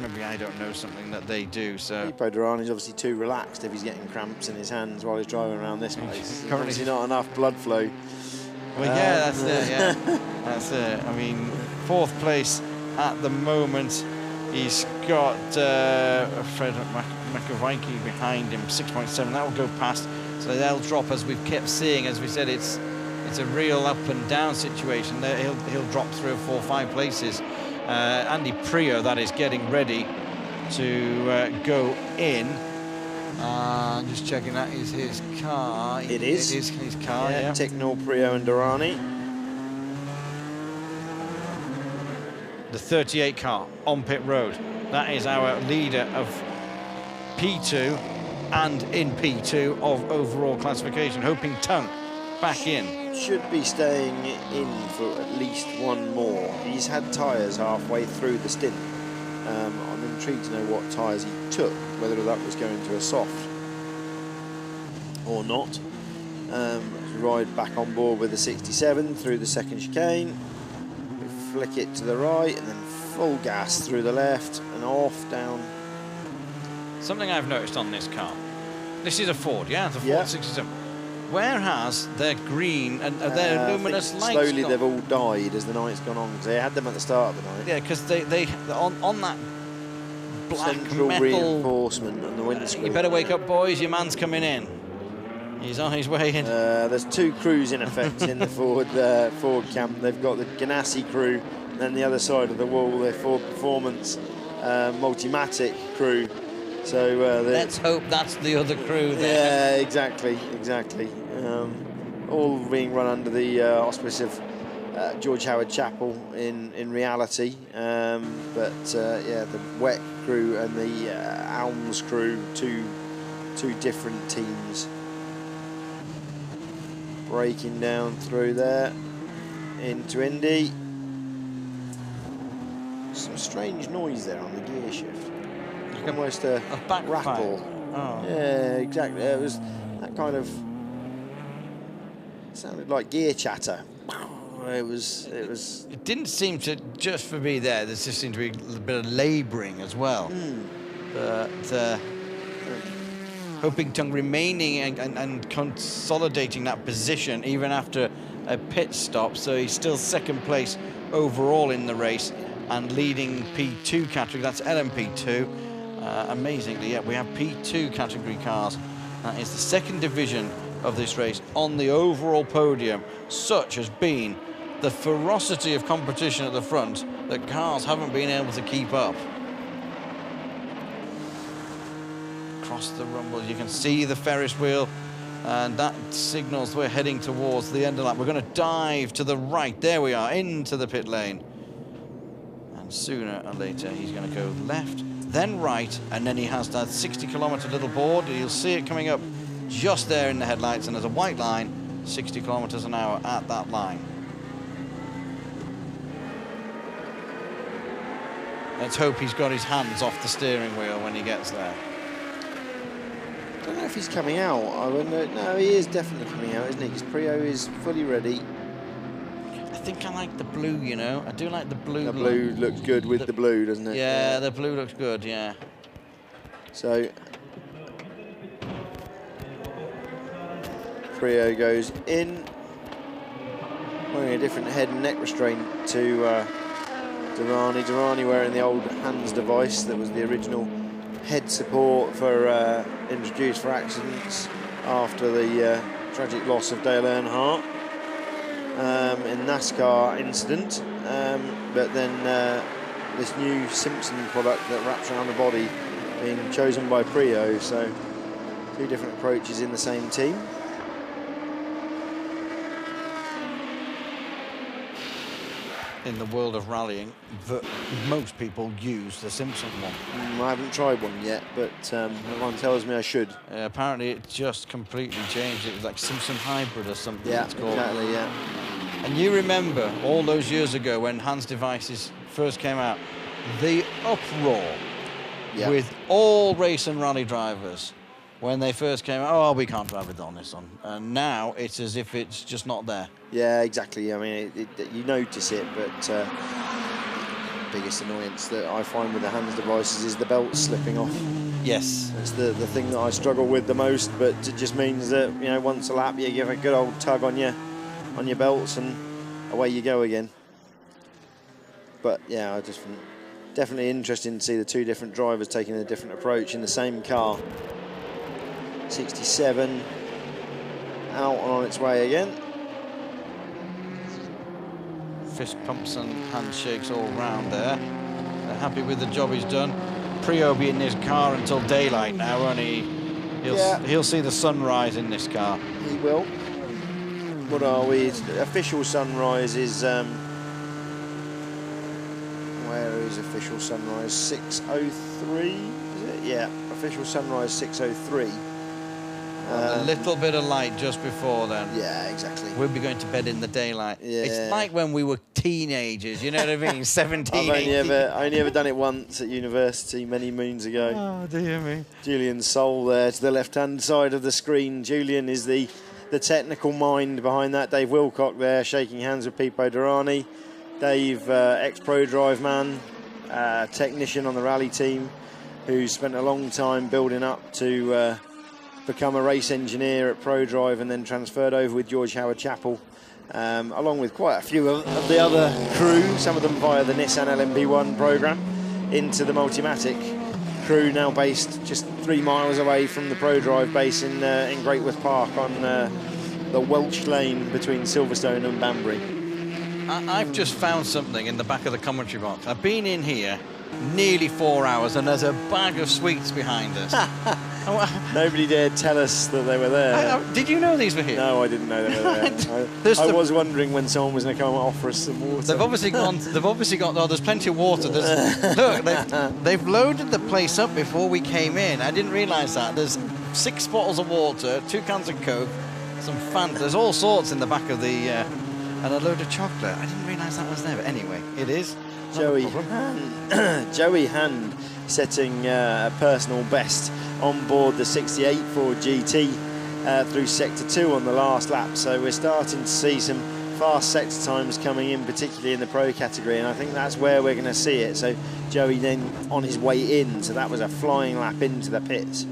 maybe I don't know something that they do. So Pipo Derani's obviously too relaxed if he's getting cramps in his hands while he's driving around this place. Currently obviously not enough blood flow. Well, yeah, that's it. Yeah, that's it. I mean, 4th place at the moment. He's got Fred McAvinky behind him, 6.7. That will go past. So they'll drop, as we've kept seeing. As we said, it's a real up and down situation. He'll drop 3 or 4 or 5 places. Andy Prior, that is, getting ready to go in. Just checking, that is his car. It is. It is his car, yeah. Ticknell, Prio and Durrani. The 38 car on pit road. That is our leader of P2 and in P2 of overall classification. Hoping Tung back in. Should be staying in for at least one more. He's had tyres halfway through the stint. I'm intrigued to know what tyres he took, whether that was going to a soft or not. Ride back on board with the 67 through the second chicane. We flick it to the right and then full gas through the left and off down. Something I've noticed on this car. This is a Ford, yeah? It's a Ford 67. Where has their green and their luminous lights slowly gone? they've all died as the night's gone on, because they had them at the start of the night. Yeah, because they on that black Central metal reinforcement on the windscreen. You better wake up, boys. Your man's coming in. He's on his way in. There's two crews in effect in the Ford camp. They've got the Ganassi crew, and then the other side of the wall, their Ford Performance Multimatic crew. So let's hope that's the other crew there. Yeah, exactly. All being run under the auspice of George Howard Chapel in reality. Yeah, the WEC crew and the Alms crew, two different teams. Breaking down through there into Indy. Some strange noise there on the gear shift. Almost a back rattle. Oh. Yeah, exactly. It was that kind of sounded like gear chatter. It didn't seem to just for me there. There just seemed to be a bit of labouring as well. But hoping Tung remaining and consolidating that position even after a pit stop, so he's still second place overall in the race and leading P2 category. That's LMP2. Amazingly, yeah, we have P2 category cars. That is the second division of this race on the overall podium. Such has been the ferocity of competition at the front that cars haven't been able to keep up. Across the rumble, you can see the Ferris wheel, and that signals we're heading towards the end of lap. We're going to dive to the right. There we are, into the pit lane. And sooner or later, he's going to go left, then right, and then he has that 60-kilometre little board. You'll see it coming up just there in the headlights, and there's a white line, 60 kilometres an hour at that line. Let's hope he's got his hands off the steering wheel when he gets there. I don't know if he's coming out. I wonder. No, he is definitely coming out, isn't he? Because Prio is fully ready. I think I like the blue, you know. I do like the blue. The blue looks good with the blue, doesn't it? Yeah, the blue looks good, yeah. So Prio goes in, wearing a different head and neck restraint to Durrani. Durrani wearing the old hands device that was the original head support for introduced for accidents after the tragic loss of Dale Earnhardt in NASCAR incident. But then this new Simpson product that wraps around the body being chosen by Prio. So two different approaches in the same team. In the world of rallying, most people use the Simpson one. I haven't tried one yet, but everyone tells me I should. Apparently it just completely changed. It was like Simpson Hybrid or something. Yeah, it's called. exactly, yeah. And you remember all those years ago when Hans devices first came out, the uproar with all race and rally drivers when they first came out. Oh, we can't drive it on this one. And now it's as if it's just not there. Yeah, exactly. I mean, you notice it, but biggest annoyance that I find with the Hans devices is the belt slipping off. Yes. It's the thing that I struggle with the most, but it just means that, you know, once a lap you give a good old tug on your belts and away you go again. But yeah, I just definitely interesting to see the two different drivers taking a different approach in the same car. 67 out and on its way again. Fist pumps and handshakes all round there. They're happy with the job he's done. Prio will be in his car until daylight now, won't he? He'll see the sunrise in this car. He will. What are we? Official sunrise is where is official sunrise? 6:03, is it? Yeah, official sunrise 6:03. A little bit of light just before then. Yeah, exactly. We'll be going to bed in the daylight. Yeah. It's like when we were teenagers, you know what I mean? 17, I've 18. only ever done it once at university many moons ago. Oh, dear me. Julian Soul there to the left-hand side of the screen. Julian is the technical mind behind that. Dave Wilcock there shaking hands with Pipo Durrani. Dave, ex-Pro Drive man, technician on the rally team, who spent a long time building up to become a race engineer at Pro Drive and then transferred over with George Howard Chappell, along with quite a few of the other crew, some of them via the Nissan LMP1 programme, into the Multimatic crew, now based just 3 miles away from the Pro Drive base in Greatworth Park on the Welch Lane between Silverstone and Banbury. I've just found something in the back of the commentary box. I've been in here nearly 4 hours and there's a bag of sweets behind us. Nobody dared tell us that they were there. Did you know these were here? No, I didn't know they were there. I was wondering when someone was going to come and offer us some water. They've obviously got. Oh, there's plenty of water. Look, they've loaded the place up before we came in. I didn't realise that. There's 6 bottles of water, 2 cans of Coke, some Fanta. There's all sorts in the back of the, and a load of chocolate. I didn't realise that was there. But anyway, it is. Joey Hand setting a personal best on board the 68 Ford GT through Sector 2 on the last lap. So we're starting to see some fast sector times coming in, particularly in the Pro category, and I think that's where we're going to see it. So Joey then on his way in, so that was a flying lap into the pits.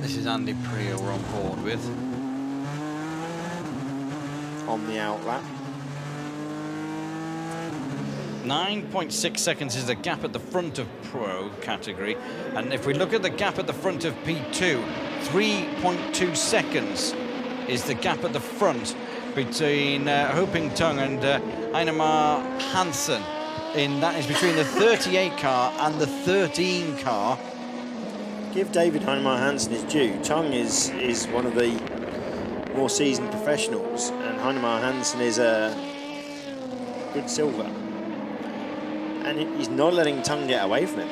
This is Andy Priya we're on board with. On the out lap. 9.6 seconds is the gap at the front of Pro category, and if we look at the gap at the front of P2, 3.2 seconds is the gap at the front between Hoping Tung and Einemar Hansen. That is between the 38 car and the 13 car. Give David Heinemar Hansen his due. Tung is one of the more seasoned professionals, and Heinemar Hansen is a good silver. And he's not letting Tung get away from him.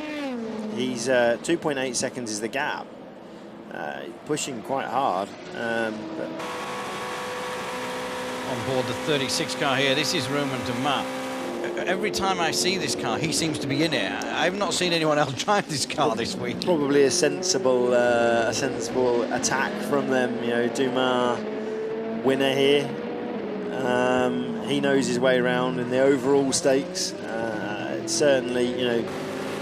He's 2.8 seconds is the gap. Pushing quite hard. But on board the 36 car here, this is Roman Dumas. Every time I see this car, he seems to be in it. I've not seen anyone else drive this car this week. Probably a sensible attack from them. You know, Dumas, winner here. He knows his way around in the overall stakes. Certainly, you know,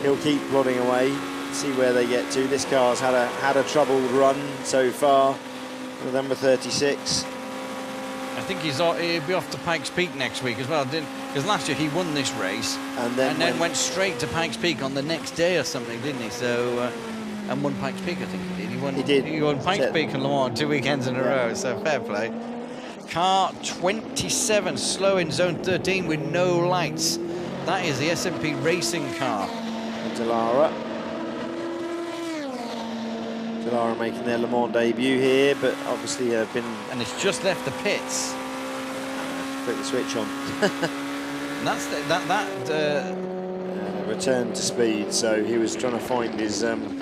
he'll keep plodding away, see where they get to. This car's had a troubled run so far with number 36. I think he'll be off to Pikes Peak next week as well, because last year he won this race and then went straight to Pikes Peak on the next day or something, didn't he? So and won Pikes Peak, I think he did. He won Pikes Peak and Le Mans 2 weekends in a row. So fair play. Car 27 slow in zone 13 with no lights. That is the SMP Racing car. Delara making their Le Mans debut here, but obviously have been... And it's just left the pits. Put the switch on. And that's return to speed, so he was trying to find his... trying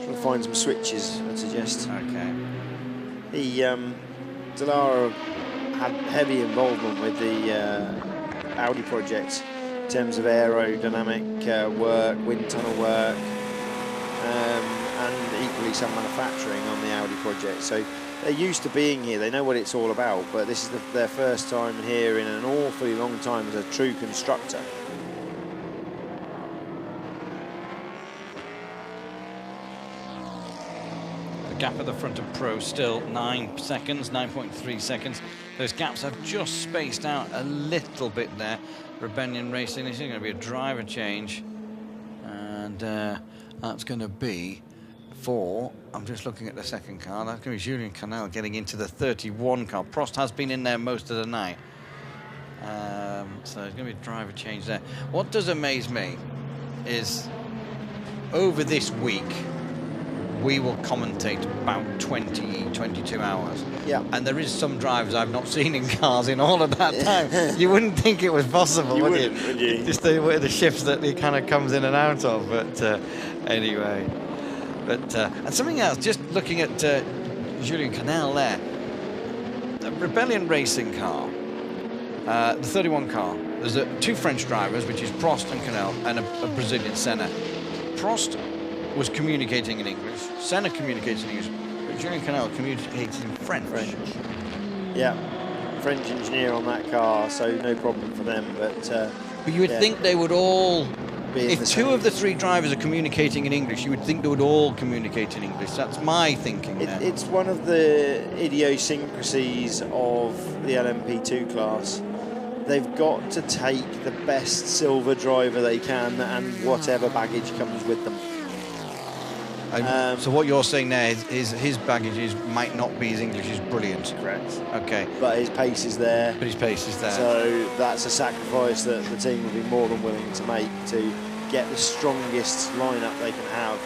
to find some switches, I'd suggest. Okay. Delara had heavy involvement with the Audi project in terms of aerodynamic work, wind tunnel work, and equally some manufacturing on the Audi project. So they're used to being here, they know what it's all about, but this is their first time here in an awfully long time as a true constructor. Gap at the front of Pro still 9 seconds, 9.3 seconds. Those gaps have just spaced out a little bit there. Rebellion Racing, this is going to be a driver change, and that's going to be for, I'm just looking at the second car, that's going to be Julien Canal getting into the 31 car. Prost has been in there most of the night. So there's going to be a driver change there. What does amaze me is over this week, we will commentate about 22 hours. Yeah. And there is some drivers I've not seen in cars in all of that time. You wouldn't think it was possible, would you? Just the shifts that he kind of comes in and out of. But anyway. But and something else, just looking at Julien Canal there. The Rebellion racing car, the 31 car, there's two French drivers, which is Prost and Canal, and a Brazilian, Senna. Prost was communicating in English, Senna communicates in English, but Julien Canal communicates in French. Yeah, French engineer on that car, so no problem for them. But you would think they would all, if two of the three drivers are communicating in English, you would think they would all communicate in English. That's my thinking there. It's one of the idiosyncrasies of the LMP2 class. They've got to take the best silver driver they can and whatever baggage comes with them. So what you're saying there is his baggage might not be, his English is brilliant. Correct. Okay. But his pace is there. But his pace is there. So that's a sacrifice that the team will be more than willing to make to get the strongest lineup they can have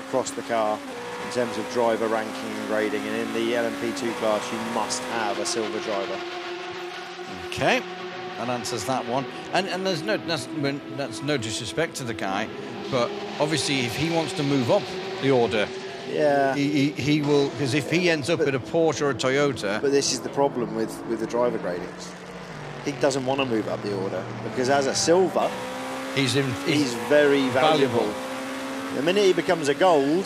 across the car in terms of driver ranking and grading. And in the LMP2 class, you must have a silver driver. Okay. That answers that one. And there's that's no disrespect to the guy, but obviously if he wants to move up the order, yeah, he will, because if he ends up at a Porsche or a Toyota. But this is the problem with the driver gradings. He doesn't want to move up the order because as a silver, he's very valuable. The minute he becomes a gold,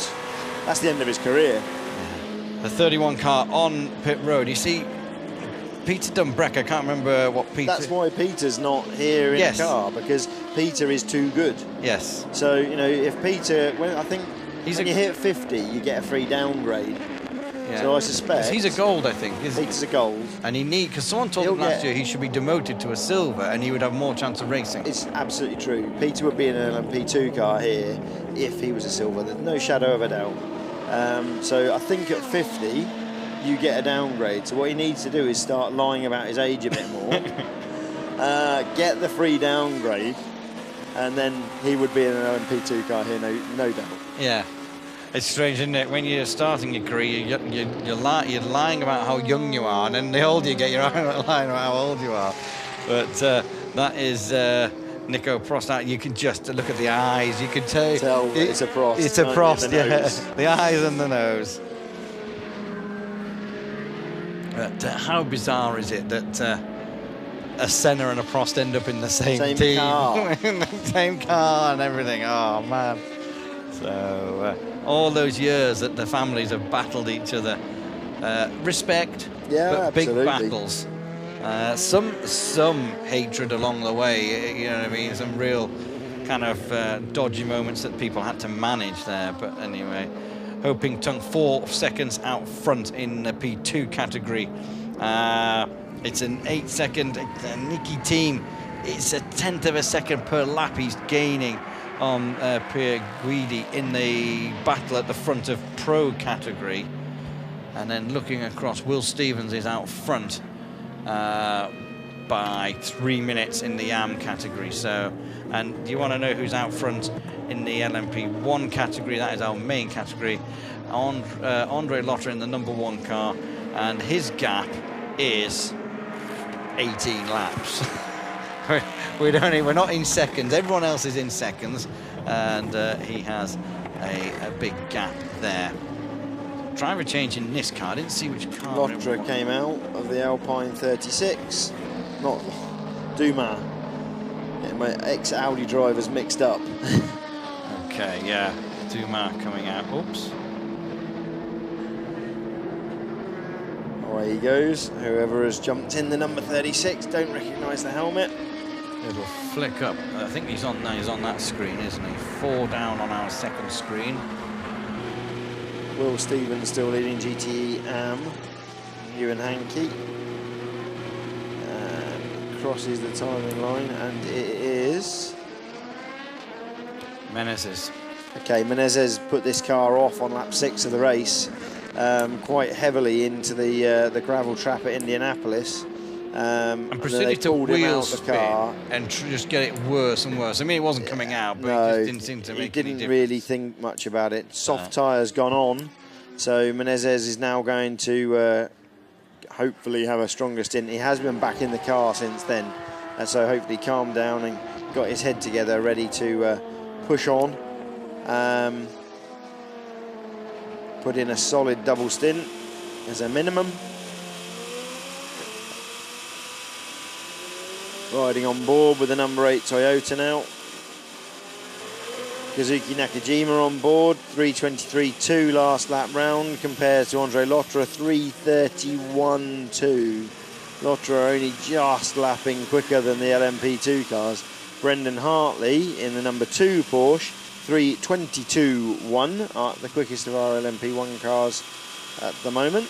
that's the end of his career. The 31 car on pit road. You see, Peter Dumbreck, I can't remember what Peter... That's why Peter's not here in the car, because Peter is too good. Yes. So, you know, if Peter... When you hit 50, you get a free downgrade. Yeah. So I suspect... He's a gold, I think. Peter's a gold. And because someone told him last year he should be demoted to a silver and he would have more chance of racing. It's absolutely true. Peter would be in an LMP2 car here if he was a silver. There's no shadow of a doubt. So I think at 50... you get a downgrade. So what he needs to do is start lying about his age a bit more, get the free downgrade, and then he would be in an LMP2 car here, no doubt. Yeah, it's strange, isn't it? When you're starting your career, you're lying about how young you are, and then the older you get, you're lying about how old you are. But that is Nico Prost. You can just look at the eyes. You can tell it's a Prost. It's a Prost, yeah. The eyes and the nose. But how bizarre is it that a Senna and a Prost end up in the same team? Car. In the same car and everything. Oh, man. So, all those years that the families have battled each other. Respect, but big battles. Some hatred along the way, you know what I mean? Some real kind of dodgy moments that people had to manage there. But anyway... Hoping Tung 4 seconds out front in the P2 category. It's an 8-second Nicky team. It's a 1/10 of a second per lap he's gaining on Pierre Guidi in the battle at the front of Pro category. And then looking across, Will Stevens is out front by 3 minutes in the AM category. So, and you want to know who's out front in the LMP1 category? That is our main category. Andre Lotter in the number 1 car, and his gap is 18 laps. We're not in seconds. Everyone else is in seconds, and he has a big gap there. Driver change in this car. I didn't see which car. Lotter came out of the Alpine 36. Not Dumas. Getting my ex-Audi drivers mixed up. Okay, yeah. Dumas coming out. Oops. Away he goes. Whoever has jumped in the number 36, don't recognise the helmet. It'll flick up. I think he's on that screen, isn't he? 4 down on our second screen. Will Stevens still leading GTE AM. Ewan Hankey. Crosses the timing line, and it is Menezes. Okay, Menezes put this car off on lap 6 of the race, quite heavily into the gravel trap at Indianapolis, And then proceeded they to pulled him wheel out the spin car. and just get it worse and worse. I mean, it wasn't coming out, but No, it just didn't seem to he make any didn't difference. really think much about it. Soft tyres gone on, so Menezes is now going to hopefully have a stronger stint. He has been back in the car since then, and so hopefully calmed down and got his head together, ready to push on. Put in a solid double stint as a minimum. Riding on board with the number 8 Toyota now. Kazuki Nakajima on board, 3:23.2 last lap round, compares to Andre Lotra, 3:31.2. Lotra only just lapping quicker than the LMP2 cars. Brendan Hartley in the number 2 Porsche, 3:22.1, the quickest of our LMP1 cars at the moment.